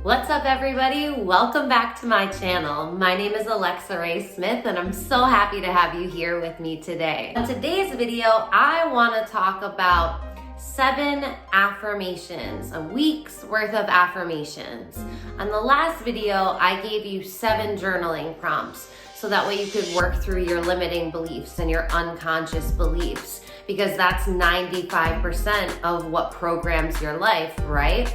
What's up, everybody? Welcome back to my channel. My name is Alexarae Smith and I'm so happy to have you here with me today. In today's video, I want to talk about 7 affirmations, a week's worth of affirmations. On the last video, I gave you 7 journaling prompts so that way you could work through your limiting beliefs and your unconscious beliefs, because that's 95% of what programs your life, right?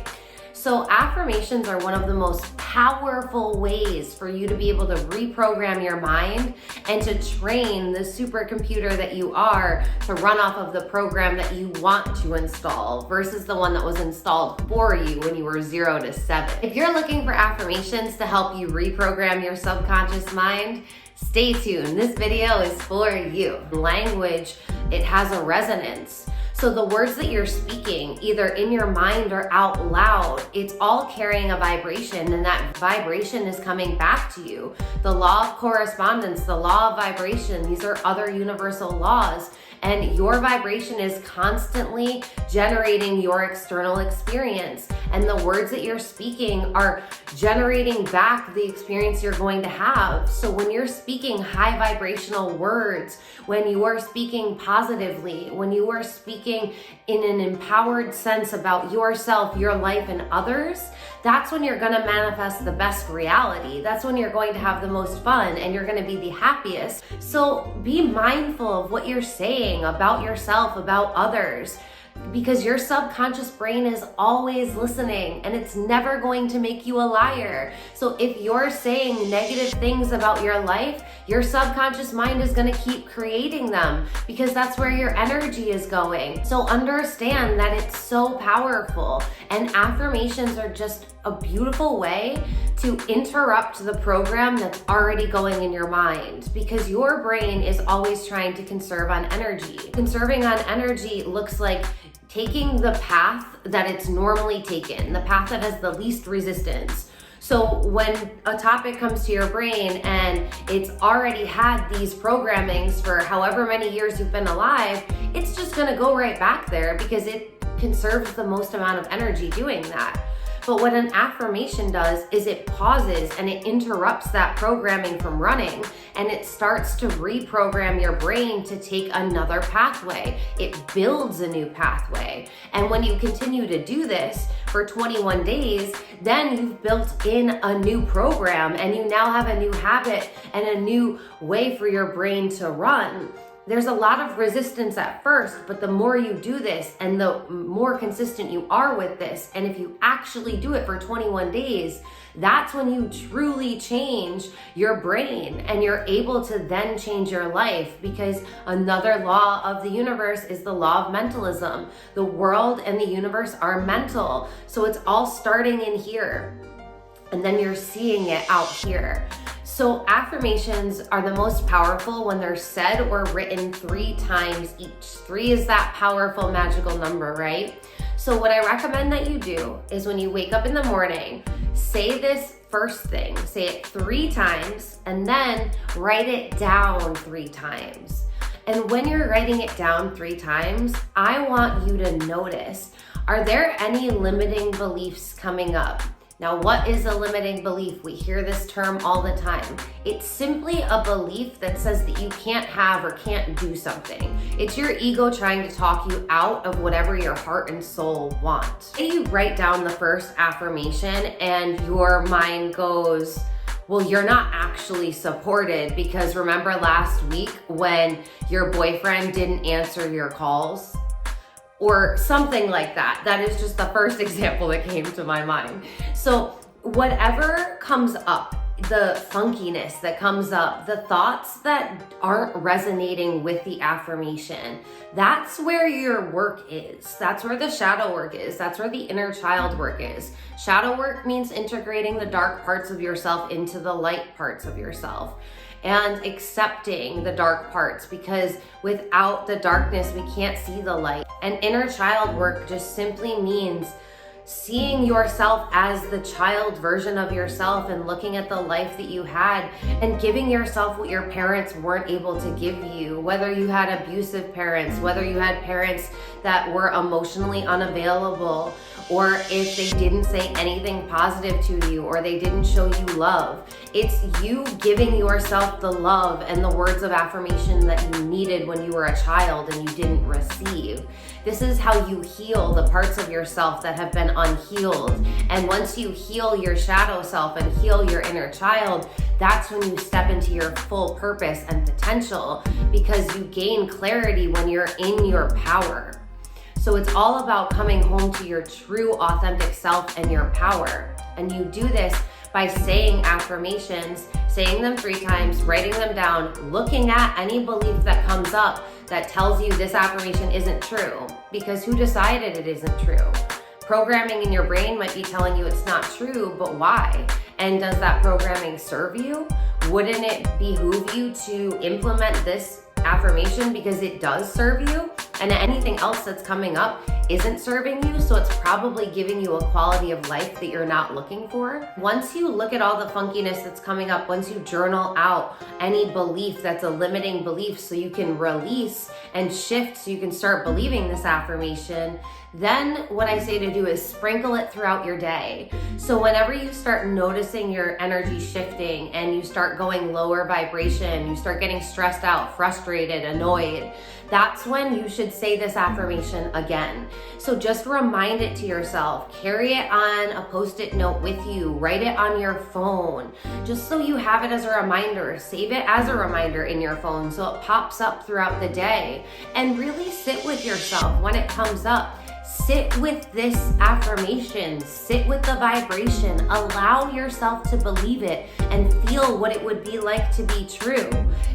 So affirmations are one of the most powerful ways for you to be able to reprogram your mind and to train the supercomputer that you are to run off of the program that you want to install versus the one that was installed for you when you were 0 to 7. If you're looking for affirmations to help you reprogram your subconscious mind, stay tuned. This video is for you. Language, it has a resonance. So the words that you're speaking, either in your mind or out loud, it's all carrying a vibration, and that vibration is coming back to you. The law of correspondence, the law of vibration, these are other universal laws, and your vibration is constantly generating your external experience. And the words that you're speaking are generating back the experience you're going to have. So when you're speaking high vibrational words, when you are speaking positively, when you are speaking in an empowered sense about yourself, your life, and others, that's when you're gonna manifest the best reality. That's when you're going to have the most fun and you're gonna be the happiest. So be mindful of what you're saying about yourself, about others, because your subconscious brain is always listening and it's never going to make you a liar. So if you're saying negative things about your life, your subconscious mind is going to keep creating them because that's where your energy is going. So understand that it's so powerful, and affirmations are just a beautiful way to interrupt the program that's already going in your mind, because your brain is always trying to conserve on energy. Conserving on energy looks like taking the path that it's normally taken, the path that has the least resistance. So when a topic comes to your brain and it's already had these programmings for however many years you've been alive, it's just gonna go right back there because it conserves the most amount of energy doing that. But what an affirmation does is it pauses and it interrupts that programming from running, and it starts to reprogram your brain to take another pathway. It builds a new pathway. And when you continue to do this for 21 days, then you've built in a new program and you now have a new habit and a new way for your brain to run. There's a lot of resistance at first, but the more you do this and the more consistent you are with this, and if you actually do it for 21 days, that's when you truly change your brain and you're able to then change your life, because another law of the universe is the law of mentalism. The world and the universe are mental. So it's all starting in here, and then you're seeing it out here. So affirmations are the most powerful when they're said or written 3 times each. 3 is that powerful magical number, right? So what I recommend that you do is when you wake up in the morning, say this first thing, say it 3 times, and then write it down 3 times. And when you're writing it down 3 times, I want you to notice, are there any limiting beliefs coming up? Now, what is a limiting belief? We hear this term all the time. It's simply a belief that says that you can't have or can't do something. It's your ego trying to talk you out of whatever your heart and soul want. Say you write down the first affirmation and your mind goes, well, you're not actually supported because remember last week when your boyfriend didn't answer your calls? Or something like that. That is just the first example that came to my mind. So whatever comes up, the funkiness that comes up, the thoughts that aren't resonating with the affirmation, that's where your work is. That's where the shadow work is. That's where the inner child work is. Shadow work means integrating the dark parts of yourself into the light parts of yourself, and accepting the dark parts, because without the darkness, we can't see the light. And inner child work just simply means seeing yourself as the child version of yourself and looking at the life that you had and giving yourself what your parents weren't able to give you, whether you had abusive parents, whether you had parents that were emotionally unavailable, or if they didn't say anything positive to you, or they didn't show you love. It's you giving yourself the love and the words of affirmation that you needed when you were a child and you didn't receive. This is how you heal the parts of yourself that have been unhealed. And once you heal your shadow self and heal your inner child, that's when you step into your full purpose and potential, because you gain clarity when you're in your power. So it's all about coming home to your true authentic self and your power. And you do this by saying affirmations, saying them 3 times, writing them down, looking at any belief that comes up that tells you this affirmation isn't true, because who decided it isn't true? Programming in your brain might be telling you it's not true, but why? And does that programming serve you? Wouldn't it behoove you to implement this affirmation because it does serve you, and anything else that's coming up isn't serving you, so it's probably giving you a quality of life that you're not looking for? Once you look at all the funkiness that's coming up, once you journal out any belief that's a limiting belief so you can release and shift so you can start believing this affirmation, then what I say to do is sprinkle it throughout your day. So whenever you start noticing your energy shifting and you start going lower vibration, you start getting stressed out, frustrated, annoyed, that's when you should say this affirmation again. So just remind it to yourself, carry it on a post-it note with you, write it on your phone, just so you have it as a reminder. Save it as a reminder in your phone so it pops up throughout the day, and really sit with yourself when it comes up. Sit with this affirmation, sit with the vibration, allow yourself to believe it and feel what it would be like to be true.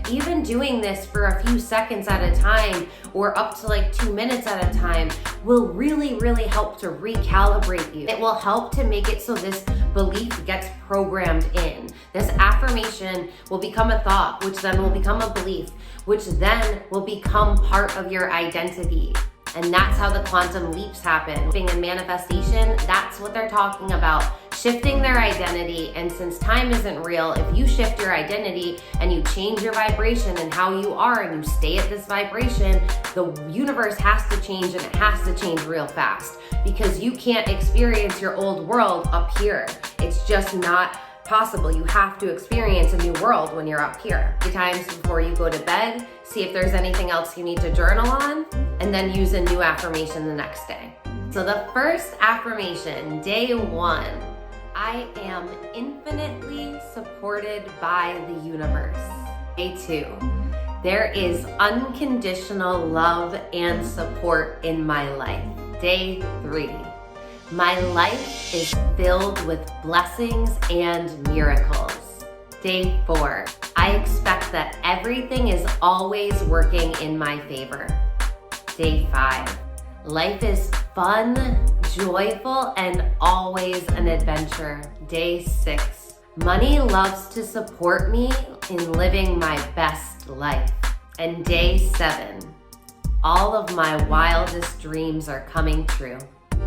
Even doing this for a few seconds at a time, or up to like 2 minutes at a time, will really, really help to recalibrate you. It will help to make it so this belief gets programmed in. This affirmation will become a thought, which then will become a belief, which then will become part of your identity. And that's how the quantum leaps happen. Being in manifestation, that's what they're talking about. Shifting their identity. And since time isn't real, if you shift your identity and you change your vibration and how you are, and you stay at this vibration, the universe has to change, and it has to change real fast, because you can't experience your old world up here. It's just not possible. You have to experience a new world when you're up here. 3 times before you go to bed, see if there's anything else you need to journal on, and then use a new affirmation the next day. So the first affirmation, day 1, I am infinitely supported by the universe. Day 2, there is unconditional love and support in my life. Day 3, my life is filled with blessings and miracles. Day 4, I expect that everything is always working in my favor. Day 5, life is fun, joyful, and always an adventure. Day 6, money loves to support me in living my best life. And day 7, all of my wildest dreams are coming true.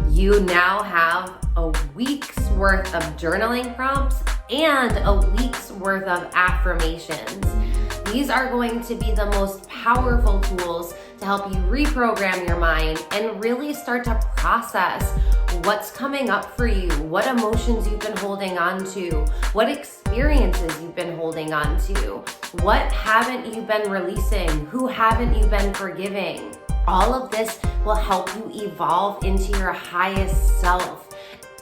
You now have a week's worth of journaling prompts and a week's worth of affirmations. These are going to be the most powerful tools to help you reprogram your mind and really start to process what's coming up for you, what emotions you've been holding on to, what experiences you've been holding on to, what haven't you been releasing, who haven't you been forgiving. All of this will help you evolve into your highest self.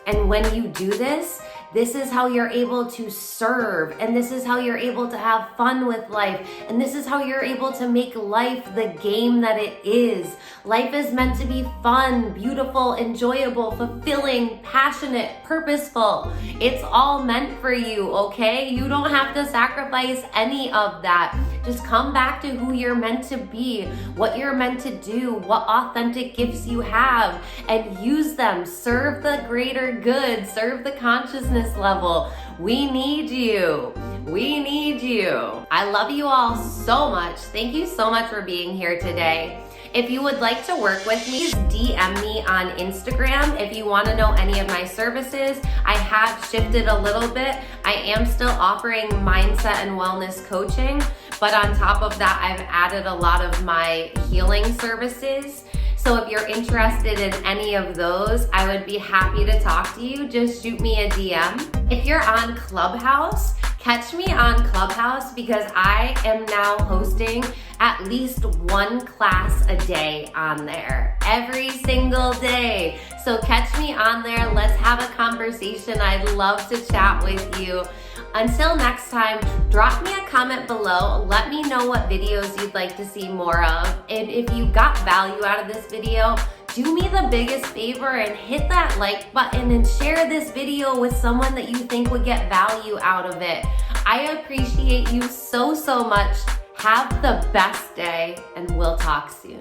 And when you do this, this is how you're able to serve, and this is how you're able to have fun with life, and this is how you're able to make life the game that it is. Life is meant to be fun, beautiful, enjoyable, fulfilling, passionate, purposeful. It's all meant for you, okay? You don't have to sacrifice any of that. Just come back to who you're meant to be, what you're meant to do, what authentic gifts you have, and use them. Serve the greater good, serve the consciousness level. We need you. We need you. I love you all so much. Thank you so much for being here today. If you would like to work with me, DM me on Instagram. If you want to know any of my services, I have shifted a little bit. I am still offering mindset and wellness coaching, but on top of that, I've added a lot of my healing services. So if you're interested in any of those, I would be happy to talk to you. Just shoot me a DM. If you're on Clubhouse, catch me on Clubhouse because I am now hosting at least one class a day on there, every single day. So catch me on there. Let's have a conversation. I'd love to chat with you. Until next time, drop me a comment below. Let me know what videos you'd like to see more of. And if you got value out of this video, do me the biggest favor and hit that like button and share this video with someone that you think would get value out of it. I appreciate you so much. Have the best day, and we'll talk soon.